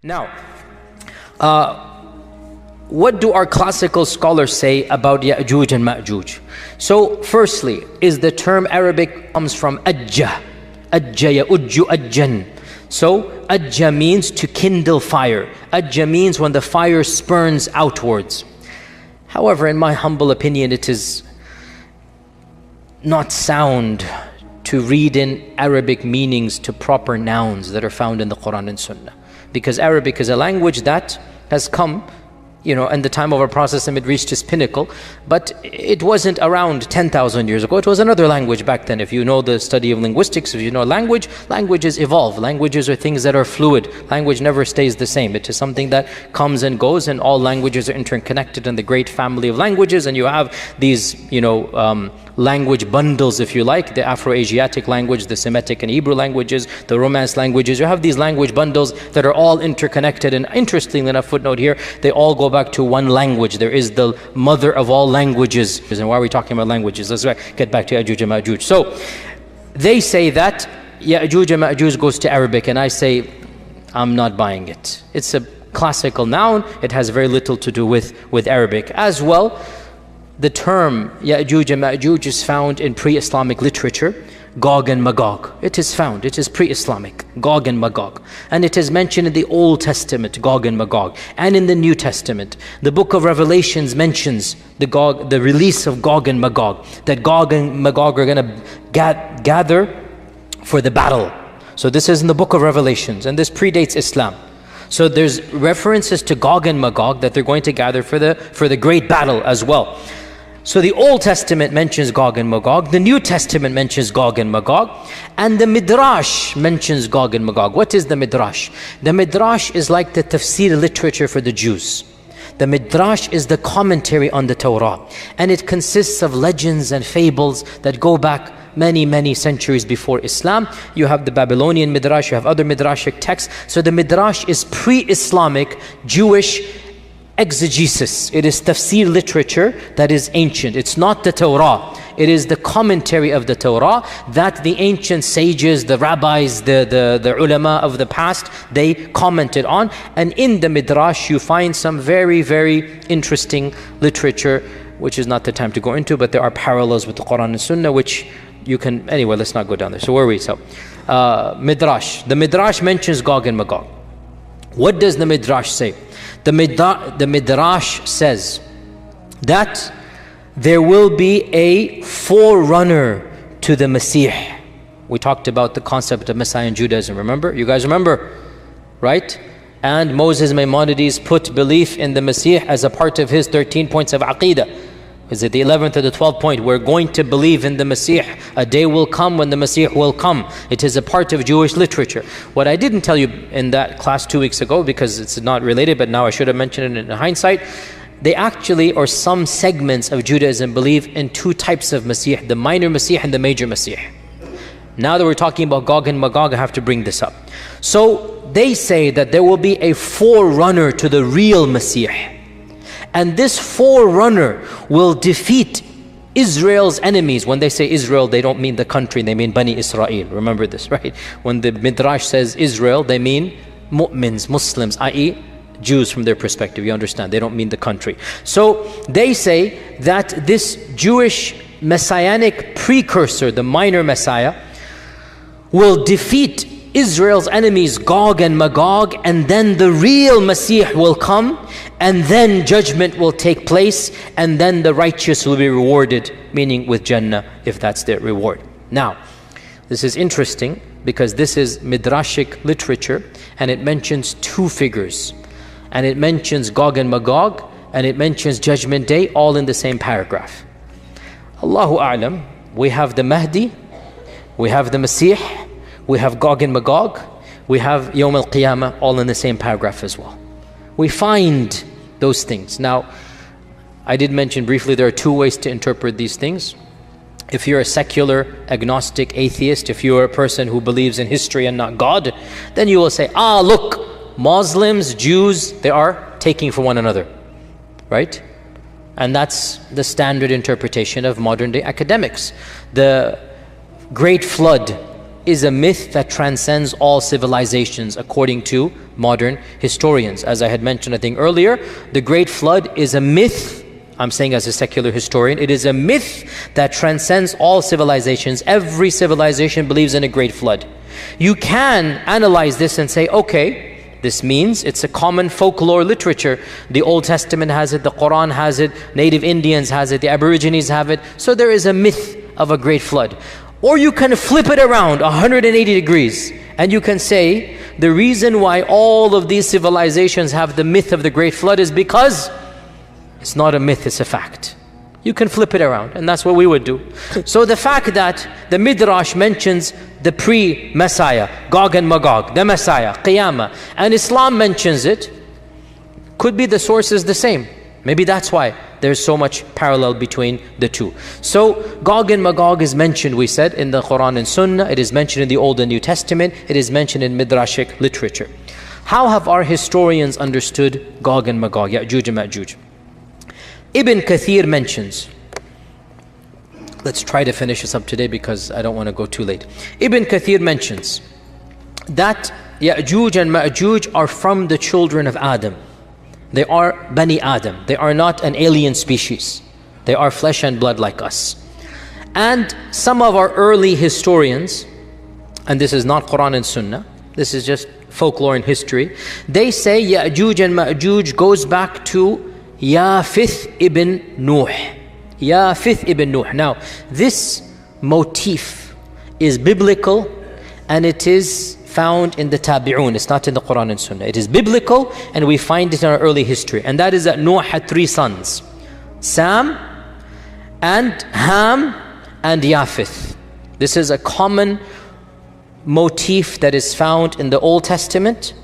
Now, what do our classical scholars say about YAJUJ and MAJUJ? So, firstly, is the term Arabic comes from ajja. Ajja ya'ujju ajjan. So, ajja means to kindle fire. Ajja means when the fire spurns outwards. However, in my humble opinion, it is not sound to read in Arabic meanings to proper nouns that are found in the Quran and Sunnah. Because Arabic is a language that has come, in the time of our Prophet, it reached its pinnacle, but it wasn't around 10,000 years ago. It was another language back then. If you know the study of linguistics, if you know language, languages evolve. Languages are things that are fluid. Language never stays the same. It is something that comes and goes, and all languages are interconnected in the great family of languages, and you have these, language bundles, if you like, the Afro-Asiatic language, the Semitic and Hebrew languages, the Romance languages. You have these language bundles that are all interconnected, and interestingly enough, footnote here, they all go back to one language. There is the mother of all languages. And why are we talking about languages? Let's get back to YAJUJ and MAJUJ. So, they say that YAJUJ and MAJUJ goes to Arabic, and I say, I'm not buying it. It's a classical noun. It has very little to do with Arabic. As well, the term YAJUJ and MAJUJ is found in pre-Islamic literature, Gog and Magog. It is found, it is pre-Islamic, Gog and Magog. And it is mentioned in the Old Testament, Gog and Magog, and in the New Testament. The book of Revelations mentions the release of Gog and Magog, that Gog and Magog are going to gather for the battle. So this is in the book of Revelations, and this predates Islam. So there's references to Gog and Magog that they're going to gather for the great battle as well. So the Old Testament mentions Gog and Magog, the New Testament mentions Gog and Magog, and the Midrash mentions Gog and Magog. What is the Midrash? The Midrash is like the tafsir literature for the Jews. The Midrash is the commentary on the Torah, and it consists of legends and fables that go back many, many centuries before Islam. You have the Babylonian Midrash, you have other Midrashic texts. So the Midrash is pre-Islamic Jewish exegesis. It is tafsir literature that is ancient. It's not the Torah. It is the commentary of the Torah that the ancient sages, the rabbis, the ulama of the past, they commented on. And in the Midrash, you find some very, very interesting literature, which is not the time to go into, but there are parallels with the Quran and Sunnah, which you can, anyway, let's not go down there. So where are we? So, Midrash. The Midrash mentions Gog and Magog. What does the Midrash say? The Midrash says that there will be a forerunner to the Messiah. We talked about the concept of Messiah in Judaism, remember? You guys remember, right? And Moses Maimonides put belief in the Messiah as a part of his 13 points of Aqeedah. Is it the 11th or the 12th point? We're going to believe in the Messiah. A day will come when the Messiah will come. It is a part of Jewish literature. What I didn't tell you in that class 2 weeks ago, because it's not related, but now I should have mentioned it in hindsight, they actually, or some segments of Judaism, believe in two types of Messiah, the minor Messiah and the major Messiah. Now that we're talking about Gog and Magog, I have to bring this up. So they say that there will be a forerunner to the real Messiah. And this forerunner will defeat Israel's enemies. When they say Israel, they don't mean the country, they mean Bani Israel. Remember this, right? When the Midrash says Israel, they mean mu'mins, Muslims, i.e. Jews from their perspective. You understand? They don't mean the country. So they say that this Jewish messianic precursor, the minor Messiah, will defeat Israel's enemies, Gog and Magog, and then the real Messiah will come, and then judgment will take place, and then the righteous will be rewarded, meaning with Jannah, if that's their reward. Now, this is interesting because this is Midrashic literature, and it mentions two figures. And it mentions Gog and Magog, and it mentions Judgment Day, all in the same paragraph. Allahu A'lam, we have the Mahdi, we have the Messiah, we have Gog and Magog, we have Yawm al-Qiyamah, all in the same paragraph as well. We find those things. Now, I did mention briefly there are two ways to interpret these things. If you're a secular, agnostic, atheist, if you're a person who believes in history and not God, then you will say, look, Muslims, Jews, they are taking from one another, right? And that's the standard interpretation of modern day academics. The Great Flood is a myth that transcends all civilizations according to modern historians. As I had mentioned I think earlier, the Great Flood is a myth. I'm saying as a secular historian, it is a myth that transcends all civilizations. Every civilization believes in a Great Flood. You can analyze this and say, okay, this means it's a common folklore literature. The Old Testament has it, the Quran has it, native Indians has it, the Aborigines have it. So there is a myth of a Great Flood. Or you can flip it around 180 degrees and you can say the reason why all of these civilizations have the myth of the Great Flood is because it's not a myth, it's a fact. You can flip it around, and that's what we would do. So the fact that the Midrash mentions the pre-Messiah, Gog and Magog, the Messiah, Qiyamah, and Islam mentions it, could be the source is the same. Maybe that's why there's so much parallel between the two. So Gog and Magog is mentioned, we said, in the Quran and Sunnah. It is mentioned in the Old and New Testament. It is mentioned in Midrashic literature. How have our historians understood Gog and Magog, Ya'juj and Ma'juj? Ibn Kathir mentions, let's try to finish this up today because I don't want to go too late. Ibn Kathir mentions that Ya'juj and Ma'juj are from the children of Adam. They are Bani Adam. They are not an alien species. They are flesh and blood like us. And some of our early historians, and this is not Quran and Sunnah, this is just folklore and history, they say Ya'juj and Ma'juj goes back to Yafith ibn Nuh. Yafith ibn Nuh. Now, this motif is biblical and it is found in the Tabi'un. It's not in the Quran and Sunnah. It is biblical and we find it in our early history. And that is that Noah had 3 sons. Sam and Ham and Yafith. This is a common motif that is found in the Old Testament.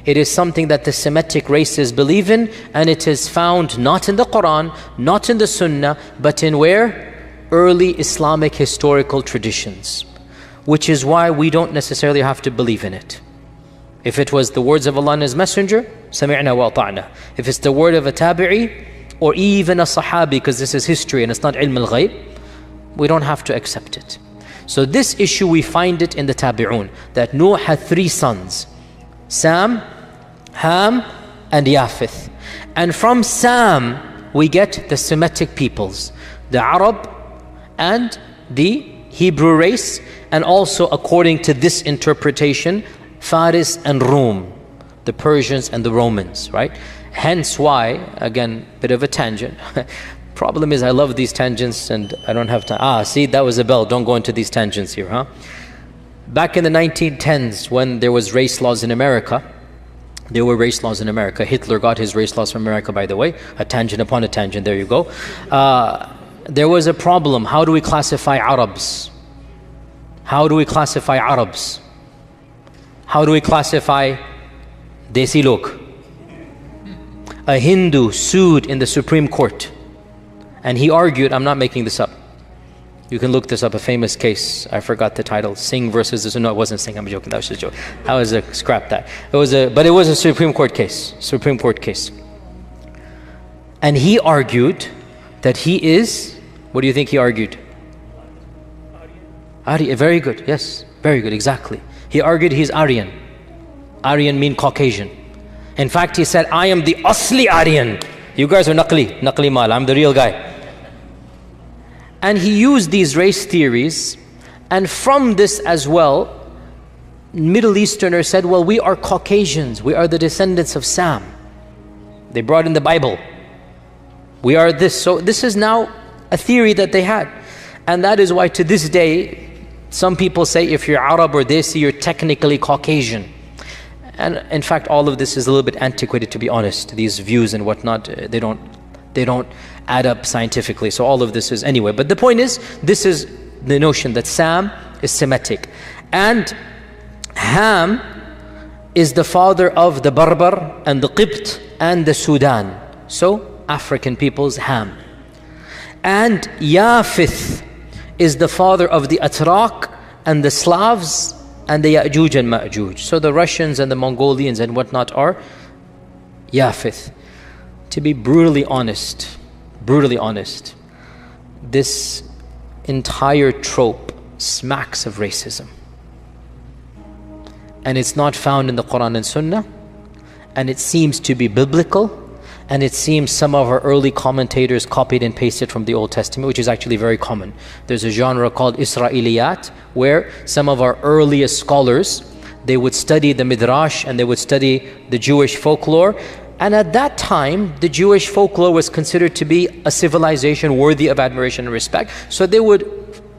It is something that the Semitic races believe in, and it is found not in the Quran, not in the Sunnah, but in where? Early Islamic historical traditions. Which is why we don't necessarily have to believe in it. If it was the words of Allah and His Messenger, سَمِعْنَا وَأَطَعْنَا. If it's the word of a tabi'i, or even a sahabi, because this is history and it's not ilm al-ghayb, we don't have to accept it. So this issue we find it in the Tabi'un, that Noah had 3 sons. Sam, Ham, and Yafith. And from Sam, we get the Semitic peoples, the Arab and the Hebrew race, and also according to this interpretation, Faris and Rum, the Persians and the Romans, right? Hence why, again, bit of a tangent. Problem is I love these tangents and I don't have time. See, that was a bell. Don't go into these tangents here, huh? Back in the 1910s, when there was race laws in America, there were race laws in America. Hitler got his race laws from America, by the way. A tangent upon a tangent, there you go. There was a problem. How do we classify Arabs? How do we classify Arabs? How do we classify Desi Lok? A Hindu sued in the Supreme Court. And he argued, I'm not making this up. You can look this up, a famous case. I forgot the title. Singh versus this. No, it wasn't Singh. I'm joking. That was just a joke. I was scrap that. But it was a Supreme Court case. Supreme Court case. And he argued that he is. What do you think he argued? Aryan. Very good. Yes, very good. Exactly. He argued he's Aryan. Aryan mean Caucasian. In fact, he said, I am the Asli Aryan. You guys are Naqli Mal. I'm the real guy. And he used these race theories, and from this as well, Middle Easterners said, well, we are Caucasians. We are the descendants of Sam. They brought in the Bible. We are this. So this is now a theory that they had. And that is why to this day, some people say if you're Arab or Desi, you're technically Caucasian. And in fact, all of this is a little bit antiquated, to be honest. These views and whatnot, they don't add up scientifically. So all of this is anyway. But the point is, this is the notion that Sam is Semitic. And Ham is the father of the Barbar and the Qibt and the Sudan. So African peoples, Ham. And Yafith is the father of the Atrak and the Slavs and the Ya'juj and Ma'juj. So the Russians and the Mongolians and whatnot are Yafith. To be brutally honest, this entire trope smacks of racism. and it's not found in the Quran and Sunnah, and it seems to be biblical, and it seems some of our early commentators copied and pasted from the Old Testament, which is actually very common. There's a genre called Israeliyat, where some of our earliest scholars, they would study the Midrash and they would study the Jewish folklore. And at that time, the Jewish folklore was considered to be a civilization worthy of admiration and respect. So they would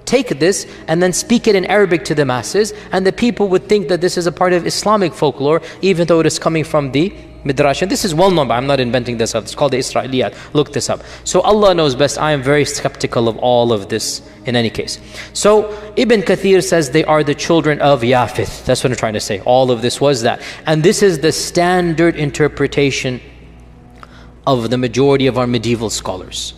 take this and then speak it in Arabic to the masses, and the people would think that this is a part of Islamic folklore, even though it is coming from the Midrash. And this is well known, but I'm not inventing this up. It's called the Israeliyat. Look this up. So Allah knows best. I am very skeptical of all of this in any case. So Ibn Kathir says they are the children of Yafith. That's what I'm trying to say. All of this was that. And this is the standard interpretation of the majority of our medieval scholars.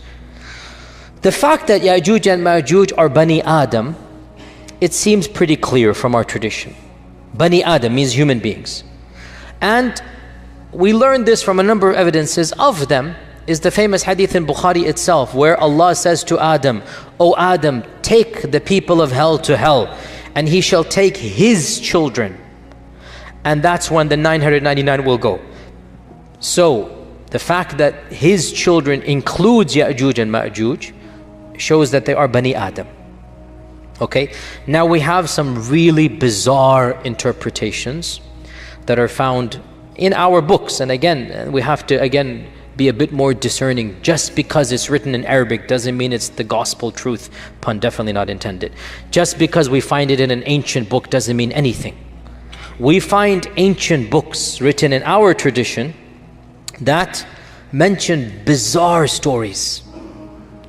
The fact that Ya'juj and Ma'juj are Bani Adam, it seems pretty clear from our tradition. Bani Adam means human beings. And we learn this from a number of evidences. Of them is the famous hadith in Bukhari itself, where Allah says to Adam, "O Adam, take the people of hell to hell, and he shall take his children." And that's when the 999 will go. So the fact that his children includes Ya'juj and Ma'juj shows that they are Bani Adam. Okay, now we have some really bizarre interpretations that are found in our books. And again, we have to be a bit more discerning. Just because it's written in Arabic doesn't mean it's the gospel truth. Pun definitely not intended. Just because we find it in an ancient book doesn't mean anything. We find ancient books written in our tradition that mention bizarre stories,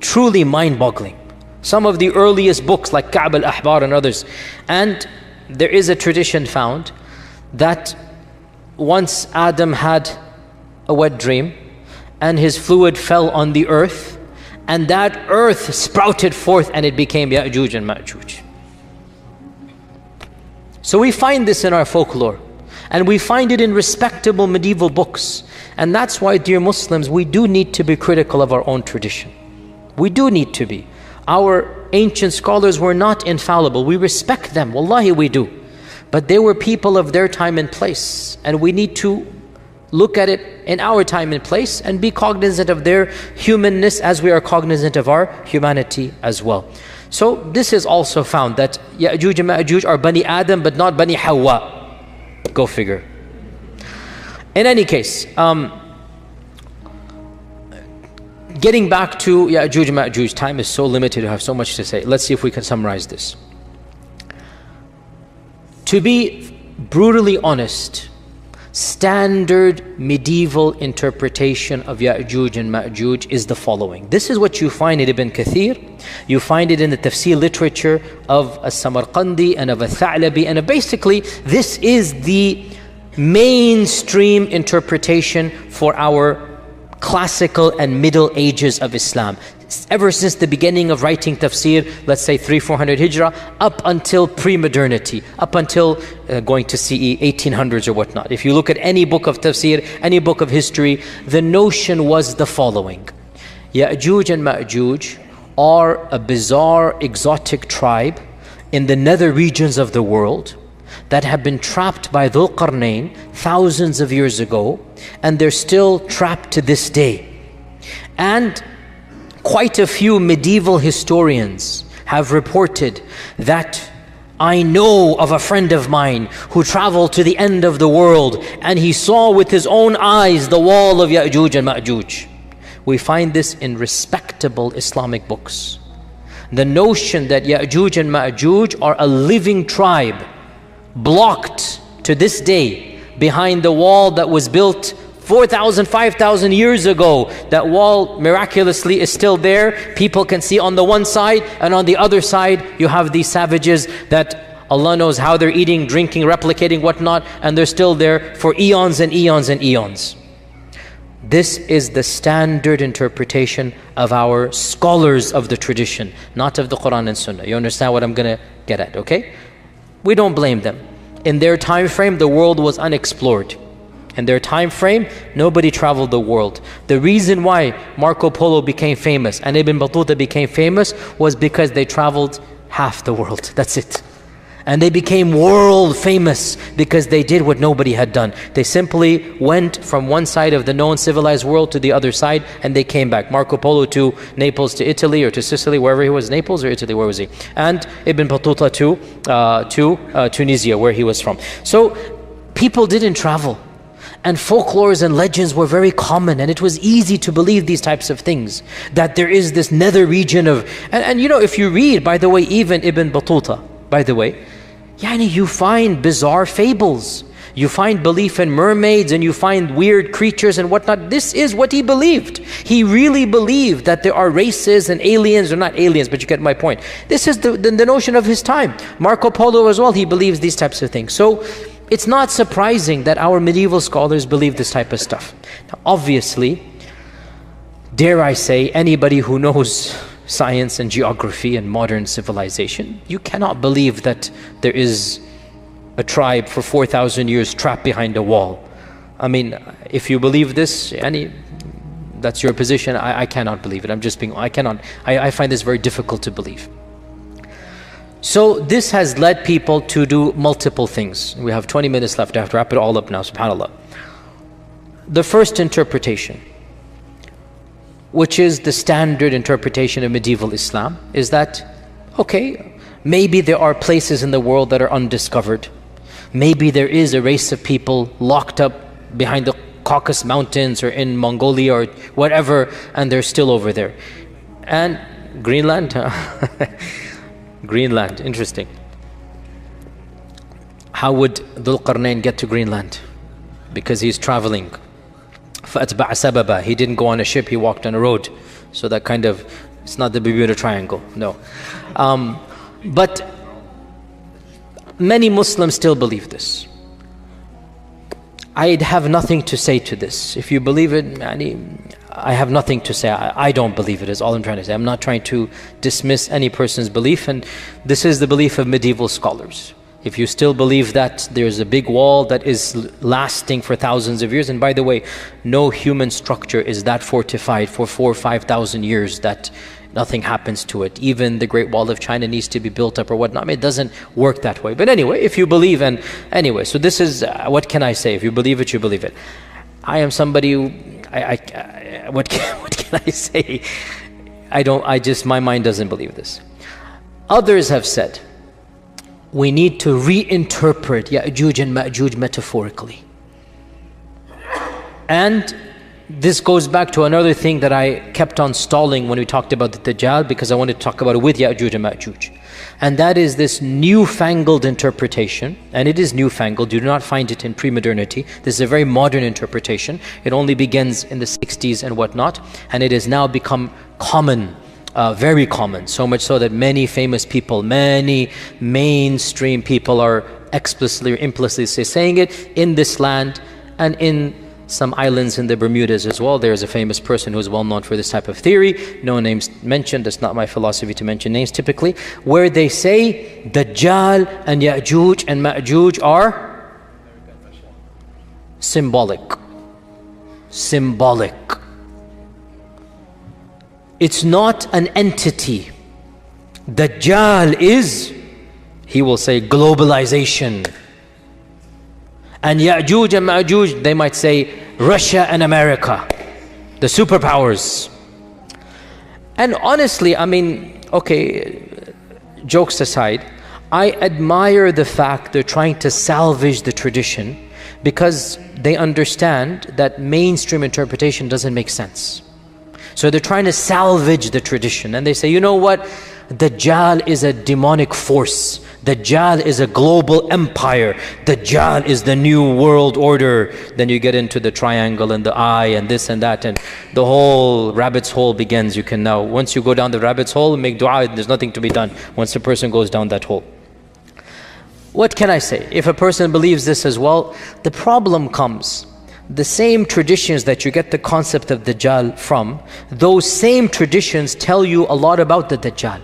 truly mind-boggling. Some of the earliest books like Ka'b al-Ahbar and others. And there is a tradition found that once Adam had a wet dream and his fluid fell on the earth, and that earth sprouted forth and it became Ya'juj and Ma'juj. So we find this in our folklore, and we find it in respectable medieval books. And that's why, dear Muslims, we do need to be critical of our own tradition. We do need to be. Our ancient scholars were not infallible. We respect them, wallahi we do. But they were people of their time and place, and we need to look at it in our time and place and be cognizant of their humanness as we are cognizant of our humanity as well. So this is also found that Ya'juj and Ma'juj are Bani Adam but not Bani Hawa. Go figure. In any case, getting back to Ya'juj and Ma'juj, time is so limited, I have so much to say. Let's see if we can summarize this. To be brutally honest, standard medieval interpretation of Ya'juj and Ma'juj is the following. This is what you find in Ibn Kathir. You find it in the tafsir literature of As-Samarqandi and of Al-Tha'labi. And basically, this is the mainstream interpretation for our classical and middle ages of Islam. Ever since the beginning of writing tafsir, let's say 300-400 Hijrah, up until pre-modernity, up until going to CE 1800s or whatnot. If you look at any book of tafsir, any book of history, the notion was the following. Ya'juj and Ma'juj are a bizarre, exotic tribe in the nether regions of the world that have been trapped by Dhul Qarnayn thousands of years ago, and they're still trapped to this day. And quite a few medieval historians have reported that I know of a friend of mine who traveled to the end of the world and he saw with his own eyes the wall of Ya'juj and Ma'juj. We find this in respectable Islamic books. The notion that Ya'juj and Ma'juj are a living tribe, blocked to this day behind the wall that was built 4,000, 5,000 years ago. That wall miraculously is still there. People can see on the one side, and on the other side you have these savages that Allah knows how they're eating, drinking, replicating, whatnot, and they're still there for eons and eons and eons. This is the standard interpretation of our scholars of the tradition, not of the Quran and Sunnah. You understand what I'm going to get at, okay? We don't blame them. In their time frame, the world was unexplored. In their time frame, nobody traveled the world. The reason why Marco Polo became famous and Ibn Battuta became famous was because they traveled half the world. That's it. And they became world famous because they did what nobody had done. They simply went from one side of the known civilized world to the other side, and they came back. Marco Polo to Naples, to Italy, or to Sicily, wherever he was. Naples or Italy, where was he? And Ibn Battuta to Tunisia, where he was from. So people didn't travel. And folklores and legends were very common, and it was easy to believe these types of things. That there is this nether region of... And you know, if you read, by the way, even Ibn Battuta, by the way, you find bizarre fables. You find belief in mermaids, and you find weird creatures and whatnot. This is what he believed. He really believed that there are races and aliens, or not aliens, but you get my point. This is the notion of his time. Marco Polo as well, he believes these types of things. So it's not surprising that our medieval scholars believe this type of stuff. Now, obviously, dare I say, anybody who knows science and geography and modern civilization, you cannot believe that there is a tribe for 4,000 years trapped behind a wall. I mean, if you believe this, that's your position. I cannot believe it. I find this very difficult to believe. So this has led people to do multiple things. We have 20 minutes left. I have to wrap it all up now, subhanAllah. The first interpretation, which is the standard interpretation of medieval Islam, is that, okay, maybe there are places in the world that are undiscovered. Maybe there is a race of people locked up behind the Caucasus Mountains or in Mongolia or whatever, and they're still over there. And Greenland? Greenland, interesting. How would Dhul Qarnayn get to Greenland? Because he's traveling. فَأَتْبَعَ سَبَبًا. He didn't go on a ship, he walked on a road. So that kind of, it's not the Bermuda Triangle, no. But many Muslims still believe this. I have nothing to say to this. If you believe it, I have nothing to say. I don't believe it, is all I'm trying to say. I'm not trying to dismiss any person's belief, and this is the belief of medieval scholars. If you still believe that there's a big wall that is lasting for thousands of years, and by the way, no human structure is that fortified for 4,000 or 5,000 years that nothing happens to it. Even the Great Wall of China needs to be built up or whatnot. I mean, it doesn't work that way. But anyway, if you believe, and anyway, so this is, what can I say? If you believe it, you believe it. I am somebody who, what can I say? My mind doesn't believe this. Others have said, we need to reinterpret YAJUJ and MAJUJ metaphorically. And this goes back to another thing that I kept on stalling when we talked about the Dajjal, because I wanted to talk about it with YAJUJ and MAJUJ. And that is this newfangled interpretation, and it is newfangled, you do not find it in pre-modernity. This is a very modern interpretation. It only begins in the 60s and whatnot, and it has now become common, very common, so much so that many famous people, many mainstream people are explicitly or implicitly saying it in this land and in some islands in the Bermudas as well. There's a famous person who is well known for this type of theory, no names mentioned, that's not my philosophy to mention names typically, where they say Dajjal and YAJUJ and MAJUJ are symbolic. Symbolic. It's not an entity. Dajjal is, he will say, globalization. And YAJUJ and MAJUJ, they might say Russia and America, the superpowers. And honestly, I mean, okay, jokes aside, I admire the fact they're trying to salvage the tradition, because they understand that mainstream interpretation doesn't make sense. So they're trying to salvage the tradition, and they say, you know what? Dajjal is a demonic force. Dajjal is a global empire. Dajjal is the new world order. Then you get into the triangle and the eye and this and that, and the whole rabbit's hole begins. You can now, once you go down the rabbit's hole, make dua, there's nothing to be done once a person goes down that hole. What can I say? If a person believes this as well, the problem comes. The same traditions that you get the concept of Dajjal from, those same traditions tell you a lot about the Dajjal.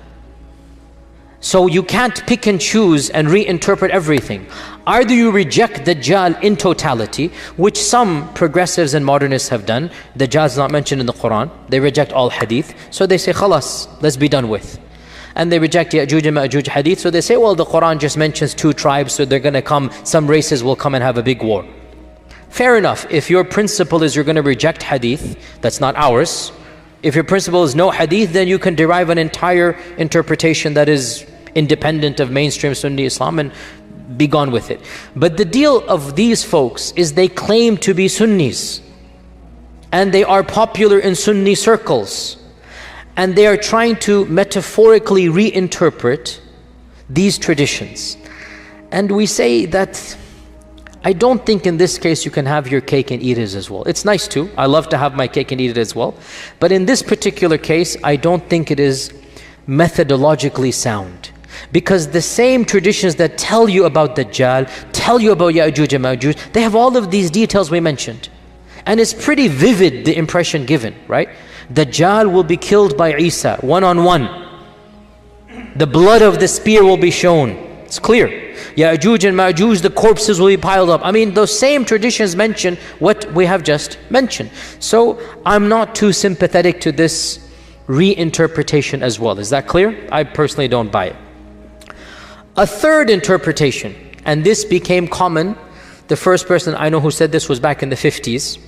So you can't pick and choose and reinterpret everything. Either you reject Dajjal in totality, which some progressives and modernists have done. Dajjal is not mentioned in the Quran. They reject all hadith. So they say, khalas, let's be done with. and they reject YAJUJ and MAJUJ hadith. So they say, well, the Quran just mentions 2 tribes, so they're going to come, some races will come and have a big war. Fair enough. If your principle is you're going to reject hadith, that's not ours. If your principle is no hadith, then you can derive an entire interpretation that is independent of mainstream Sunni Islam and be gone with it. But the deal of these folks is they claim to be Sunnis, and they are popular in Sunni circles, and they are trying to metaphorically reinterpret these traditions. And we say that I don't think in this case you can have your cake and eat it as well. It's nice too. I love to have my cake and eat it as well. But in this particular case, I don't think it is methodologically sound. Because the same traditions that tell you about Dajjal, tell you about YAJUJ and MAJUJ, they have all of these details we mentioned. And it's pretty vivid, the impression given, right? Dajjal will be killed by Isa, one-on-one. The blood of the spear will be shown. It's clear. YAJUJ and MAJUJ, the corpses will be piled up. I mean, those same traditions mention what we have just mentioned. So I'm not too sympathetic to this reinterpretation as well. Is that clear? I personally don't buy it. A third interpretation, and this became common. The first person I know who said this was back in the 50s.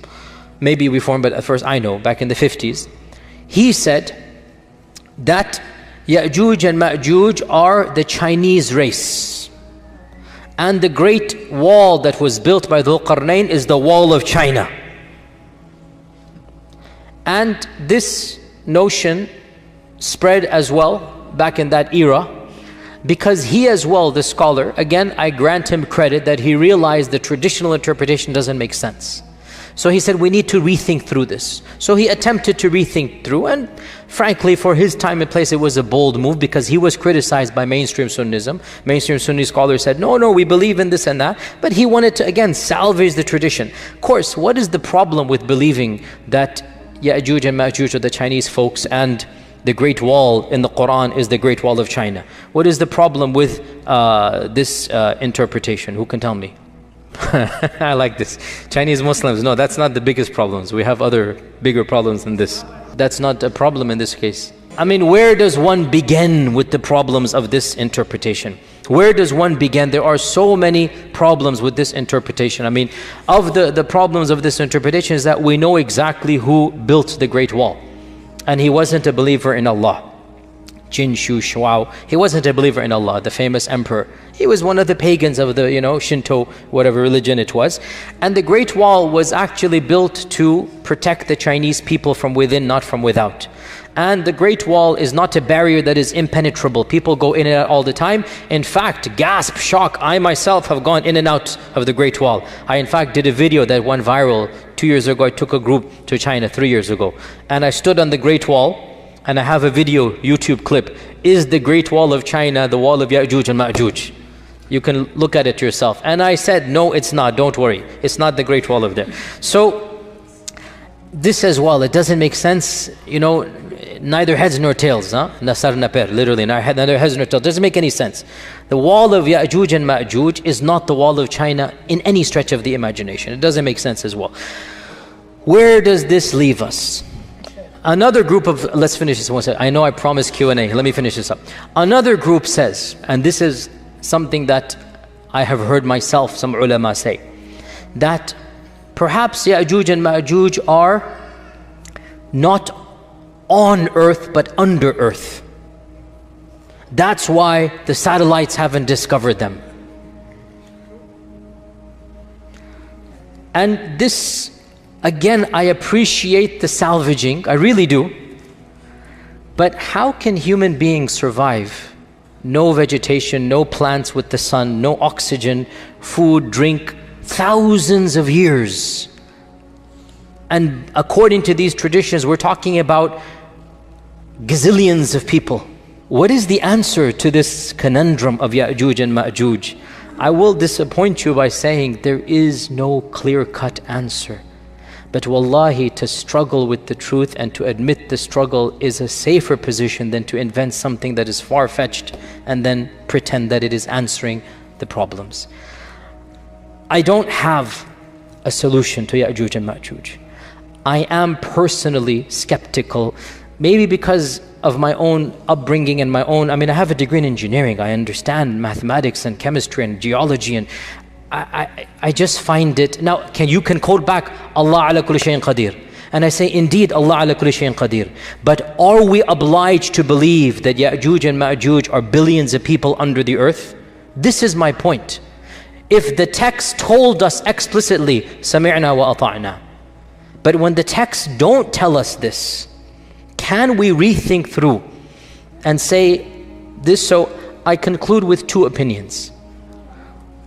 Maybe reformed, but at first I know, back in the 50s. He said that YAJUJ and MAJUJ are the Chinese race. And the great wall that was built by Dhul Qarnayn is the wall of China. And this notion spread as well back in that era, because he as well, the scholar, again I grant him credit that he realized the traditional interpretation doesn't make sense. So he said we need to rethink through this. So he attempted to rethink through, and frankly for his time and place it was a bold move, because he was criticized by mainstream Sunnism. Mainstream Sunni scholars said no, we believe in this and that, but he wanted to again salvage the tradition. Of course, what is the problem with believing that YAJUJ and MAJUJ are the Chinese folks and the Great Wall in the Quran is the Great Wall of China? What is the problem with this interpretation? Who can tell me? I like this. Chinese Muslims, no, that's not the biggest problems. We have other bigger problems than this. That's not a problem in this case. I mean, where does one begin with the problems of this interpretation? Where does one begin? There are so many problems with this interpretation. I mean, of the problems of this interpretation is that we know exactly who built the Great Wall. And he wasn't a believer in Allah. Jin Shu Shuao, he wasn't a believer in Allah, the famous emperor. He was one of the pagans of the, Shinto, whatever religion it was. And the Great Wall was actually built to protect the Chinese people from within, not from without. And the Great Wall is not a barrier that is impenetrable. People go in and out all the time. In fact, gasp, shock, I myself have gone in and out of the Great Wall. I in fact did a video that went viral 2 years ago. I took a group to China 3 years ago. And I stood on the Great Wall, and I have a video, YouTube clip. Is the Great Wall of China the wall of YAJUJ and MAJUJ? You can look at it yourself. And I said, no, it's not, don't worry. It's not the Great Wall of there. So, this as well, it doesn't make sense, neither heads nor tails, Nasar naper, literally, neither heads nor tails. It doesn't make any sense. The wall of YAJUJ and MAJUJ is not the wall of China in any stretch of the imagination. It doesn't make sense as well. Where does this leave us? Another group of, let's finish this one second. I know I promised Q&A, let me finish this up. Another group says, and this is something that I have heard myself, some ulama say, that perhaps YAJUJ and MAJUJ are not on earth but under earth. That's why the satellites haven't discovered them. And this, again, I appreciate the salvaging, I really do. But how can human beings survive? No vegetation, no plants with the sun, no oxygen, food, drink, thousands of years. And according to these traditions, we're talking about gazillions of people. What is the answer to this conundrum of YAJUJ and MAJUJ? I will disappoint you by saying there is no clear-cut answer. But wallahi, to struggle with the truth and to admit the struggle is a safer position than to invent something that is far-fetched and then pretend that it is answering the problems. I don't have a solution to YAJUJ and MAJUJ. I am personally skeptical, maybe because of my own upbringing and my own, I mean, I have a degree in engineering. I understand mathematics and chemistry and geology, and I just find it. Now, you can quote back, Allah ala kulli shayin qadir. And I say, indeed, Allah ala kulli shayin qadir. But are we obliged to believe that Ya'juj and Ma'juj are billions of people under the earth? This is my point. If the text told us explicitly, sami'na wa ata'na. But when the texts don't tell us this, can we rethink through and say this? So I conclude with two opinions.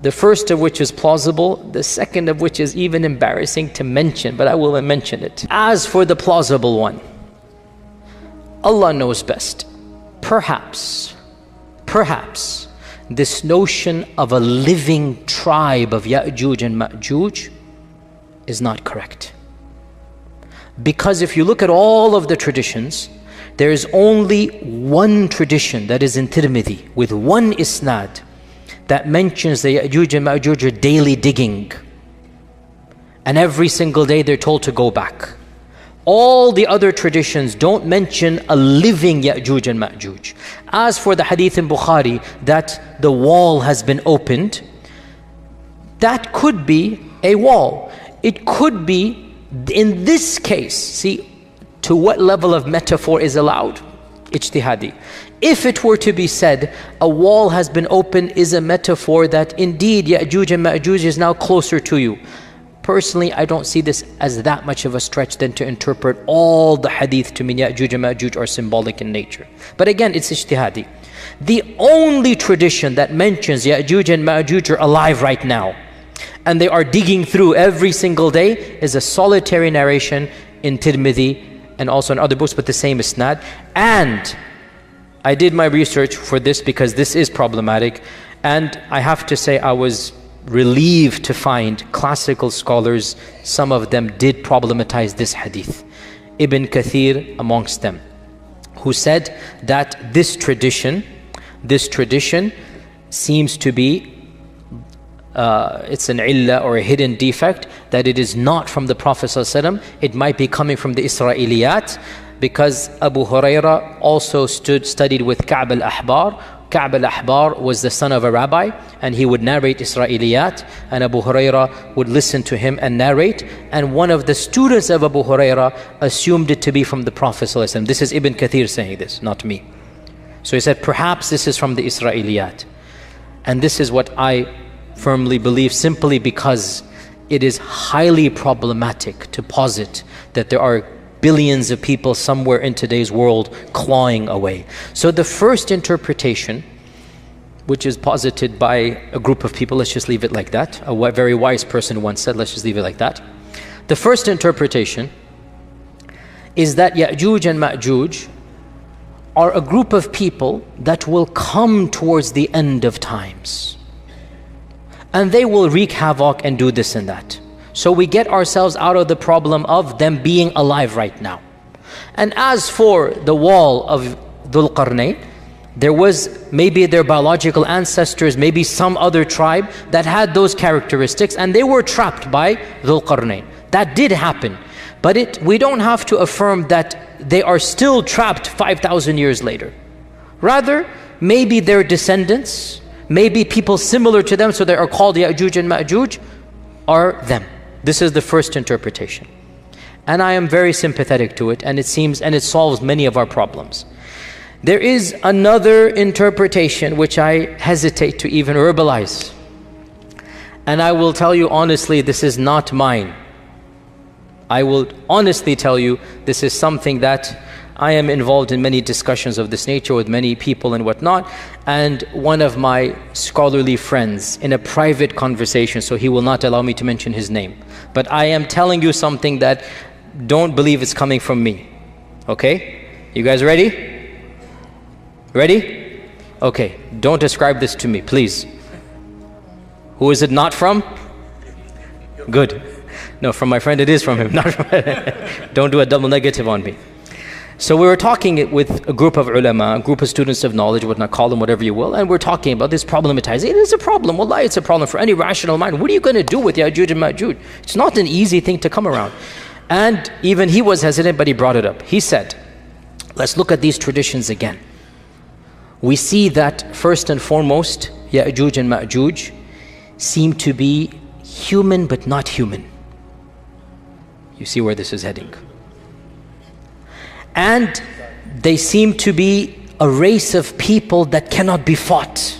The first of which is plausible, the second of which is even embarrassing to mention, but I will mention it. As for the plausible one, Allah knows best. Perhaps, this notion of a living tribe of Ya'juj and Ma'juj is not correct. Because if you look at all of the traditions, there is only one tradition that is in Tirmidhi with one isnad that mentions the Ya'juj and Ma'juj are daily digging. And every single day they're told to go back. All the other traditions don't mention a living Ya'juj and Ma'juj. As for the hadith in Bukhari that the wall has been opened, that could be a wall. It could be, in this case, see to what level of metaphor is allowed? Ijtihadi. If it were to be said, a wall has been opened is a metaphor that indeed Ya'juj and Ma'juj is now closer to you. Personally, I don't see this as that much of a stretch than to interpret all the hadith to mean Ya'juj and Ma'juj are symbolic in nature. But again, it's ijtihadi. The only tradition that mentions Ya'juj and Ma'juj are alive right now, and they are digging through every single day, is a solitary narration in Tirmidhi and also in other books, but the same isnad. And I did my research for this because this is problematic, and I have to say I was relieved to find classical scholars, some of them did problematize this hadith. Ibn Kathir amongst them, who said that this tradition seems to be it's an illah or a hidden defect, that it is not from the Prophet ﷺ. It might be coming from the Israeliyat, because Abu Huraira also studied with Ka'b al-Ahbar. Ka'b al-Ahbar was the son of a rabbi, and he would narrate Israeliyat, and Abu Huraira would listen to him and narrate, and one of the students of Abu Huraira assumed it to be from the Prophet ﷺ. This is Ibn Kathir saying this, not me. So he said, perhaps this is from the Israeliyat. And this is what I firmly believe, simply because it is highly problematic to posit that there are billions of people somewhere in today's world clawing away. So the first interpretation, which is posited by a group of people, let's just leave it like that. A very wise person once said, let's just leave it like that. The first interpretation is that Ya'juj and Ma'juj are a group of people that will come towards the end of times. And they will wreak havoc and do this and that. So we get ourselves out of the problem of them being alive right now. And as for the wall of Dhul Qarnayn, there was maybe their biological ancestors, maybe some other tribe that had those characteristics, and they were trapped by Dhul Qarnayn. That did happen. But we don't have to affirm that they are still trapped 5,000 years later. Rather, maybe their descendants, maybe people similar to them, so they are called Ya'juj and Ma'juj, are them. This is the first interpretation. And I am very sympathetic to it, and it seems, and it solves many of our problems. There is another interpretation which I hesitate to even verbalize. And I will tell you honestly, this is not mine. I will honestly tell you, this is something that I am involved in many discussions of this nature with many people and whatnot. And one of my scholarly friends, in a private conversation, so he will not allow me to mention his name, but I am telling you something that don't believe it's coming from me. Okay? You guys ready? Ready? Okay. Don't ascribe this to me, please. Who is it not from? Good. No, from my friend it is from him. Not from Don't do a double negative on me. So we were talking with a group of ulama, a group of students of knowledge, whatnot, call them whatever you will, and we're talking about this problematizing. It is a problem. Wallahi, it's a problem for any rational mind. What are you going to do with Ya'juj and Ma'juj? It's not an easy thing to come around. And even he was hesitant, but he brought it up. He said, Let's look at these traditions again. We see that first and foremost, Ya'juj and Ma'juj seem to be human but not human. You see where this is heading. And they seem to be a race of people that cannot be fought.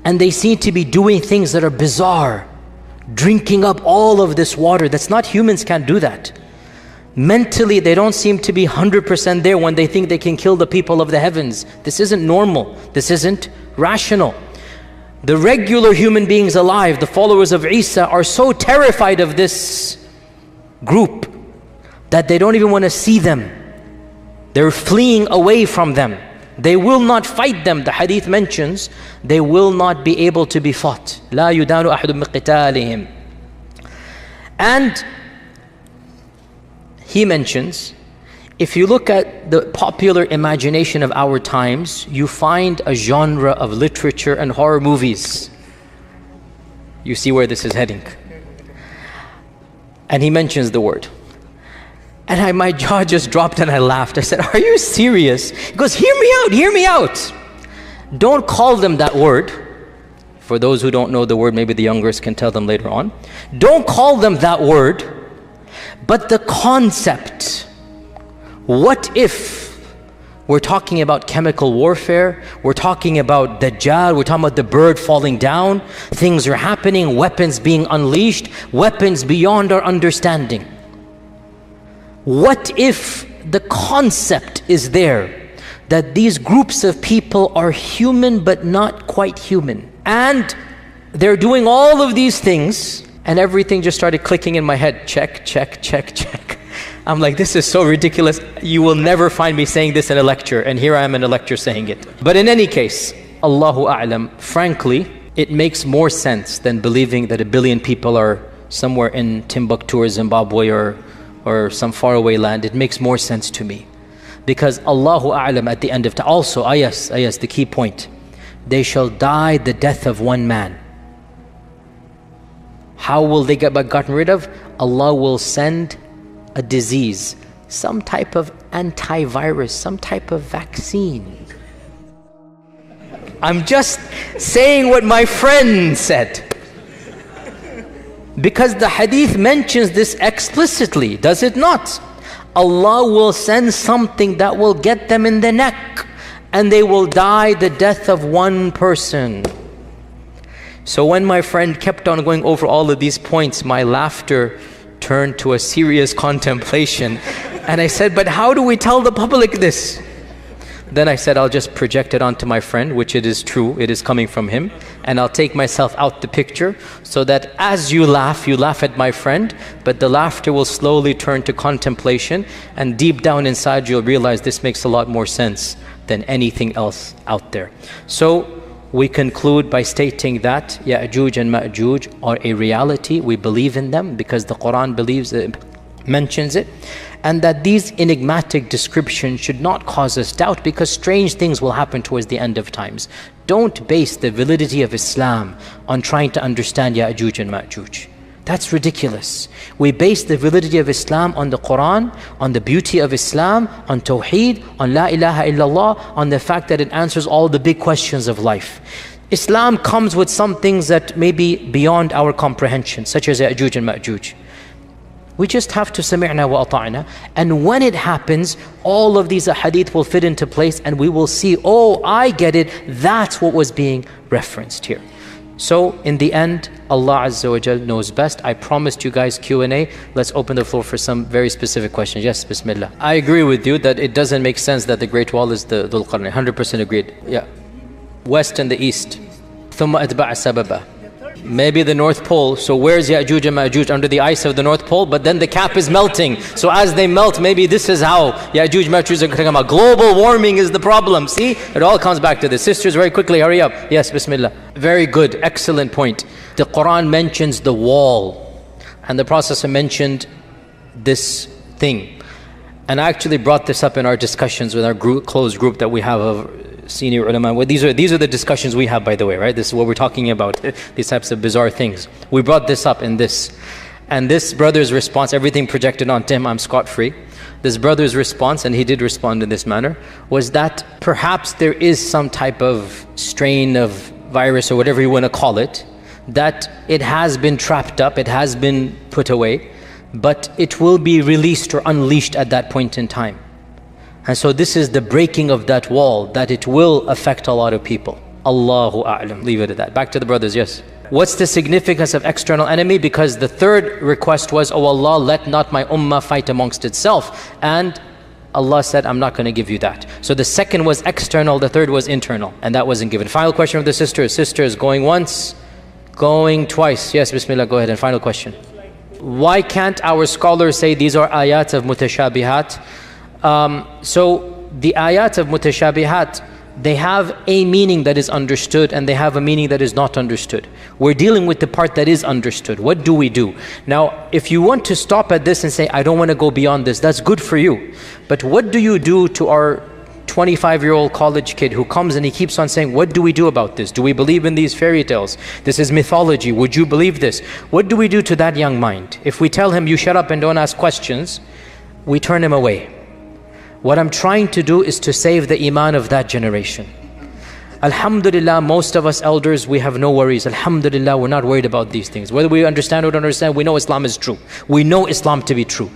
And they seem to be doing things that are bizarre, drinking up all of this water. That's not, humans can't do that. Mentally, they don't seem to be 100% there when they think they can kill the people of the heavens. This isn't normal. This isn't rational. The regular human beings alive, the followers of Isa, are so terrified of this group that they don't even want to see them. They're fleeing away from them. They will not fight them. The hadith mentions they will not be able to be fought. لا يدان أحد من قتالهم. And he mentions, if you look at the popular imagination of our times, you find a genre of literature and horror movies. You see where this is heading. And he mentions the word. And my jaw just dropped and I laughed. I said, are you serious? He goes, hear me out, hear me out. Don't call them that word. For those who don't know the word, maybe the youngers can tell them later on. Don't call them that word. But the concept, what if we're talking about chemical warfare, we're talking about Dajjal, we're talking about the bird falling down, things are happening, weapons being unleashed, weapons beyond our understanding. What if the concept is there that these groups of people are human but not quite human? And they're doing all of these things, and everything just started clicking in my head. Check, check, check, check. I'm like, this is so ridiculous. You will never find me saying this in a lecture, and here I am in a lecture saying it. But in any case, Allahu A'lam, frankly, it makes more sense than believing that 1 billion people are somewhere in Timbuktu or Zimbabwe or some faraway land. It makes more sense to me. Because Allahu A'lam at the end of time, also, ayas, the key point, they shall die the death of one man. How will they get gotten rid of? Allah will send a disease, some type of antivirus, some type of vaccine. I'm just saying what my friend said. Because the hadith mentions this explicitly, does it not? Allah will send something that will get them in the neck, and they will die the death of one person. So when my friend kept on going over all of these points, my laughter turned to a serious contemplation. And I said, but how do we tell the public this? Then I said, I'll just project it onto my friend, which it is true, it is coming from him. And I'll take myself out the picture so that as you laugh at my friend, but the laughter will slowly turn to contemplation. And deep down inside, you'll realize this makes a lot more sense than anything else out there. So we conclude by stating that Ya'juj and Ma'juj are a reality. We believe in them because the Quran mentions it. And that these enigmatic descriptions should not cause us doubt, because strange things will happen towards the end of times. Don't base the validity of Islam on trying to understand Ya'juj and Ma'juj. That's ridiculous. We base the validity of Islam on the Quran, on the beauty of Islam, on Tawheed, on La ilaha illallah, on the fact that it answers all the big questions of life. Islam comes with some things that may be beyond our comprehension, such as Ya'juj and Ma'juj. We just have to sami'na wa ata'na. And when it happens, all of these hadith will fit into place, and we will see, oh, I get it. That's what was being referenced here. So in the end, Allah Azza wa Jal knows best. I promised you guys Q&A. Let's open the floor for some very specific questions. Yes, Bismillah. I agree with you that it doesn't make sense that the Great Wall is the Dhul Qarnayn. 100% agreed. Yeah. West and the East. ثم أتبع سببا. Maybe the North Pole. So where's Ya'juj and Ma'juj? Under the ice of the North Pole, but then the cap is melting. So as they melt, maybe this is how Ya'juj and Ma'juj are talking about. Global warming is the problem. See, it all comes back to this. Sisters, very quickly, hurry up. Yes, Bismillah. Very good, excellent point. The Quran mentions the wall, and the Prophet mentioned this thing. And I actually brought this up in our discussions with our closed group that we have of senior ulama. Well, these are the discussions we have, by the way, right? This is what we're talking about, these types of bizarre things. We brought this up in this. And this brother's response, everything projected onto him, I'm scot-free. This brother's response, and he did respond in this manner, was that perhaps there is some type of strain of virus or whatever you want to call it, that it has been trapped up, it has been put away, but it will be released or unleashed at that point in time. And so this is the breaking of that wall, that it will affect a lot of people. Allahu A'lam. Leave it at that. Back to the brothers, yes. What's the significance of external enemy? Because the third request was, oh Allah, let not my ummah fight amongst itself. And Allah said, I'm not going to give you that. So the second was external, the third was internal. And that wasn't given. Final question of the sisters. Sisters going once, going twice. Yes, Bismillah, go ahead. And final question. Why can't our scholars say these are ayat of mutashabihat? So the ayat of mutashabihat, they have a meaning that is understood and they have a meaning that is not understood. We're dealing with the part that is understood. What do we do? Now, if you want to stop at this and say, I don't want to go beyond this, that's good for you. But what do you do to our 25-year-old college kid who comes and he keeps on saying, what do we do about this? Do we believe in these fairy tales? This is mythology. Would you believe this? What do we do to that young mind? If we tell him, you shut up and don't ask questions, we turn him away. What I'm trying to do is to save the iman of that generation. Alhamdulillah, most of us elders, we have no worries. Alhamdulillah, we're not worried about these things. Whether we understand or don't understand, we know Islam is true. We know Islam to be true.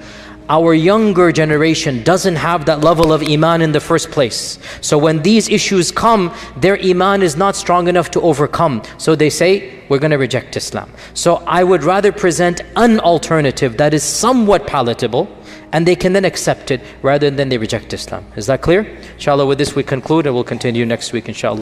Our younger generation doesn't have that level of iman in the first place. So when these issues come, their iman is not strong enough to overcome. So they say, we're going to reject Islam. So I would rather present an alternative that is somewhat palatable, and they can then accept it rather than they reject Islam. Is that clear? Inshallah, with this we conclude and we'll continue next week, inshallah.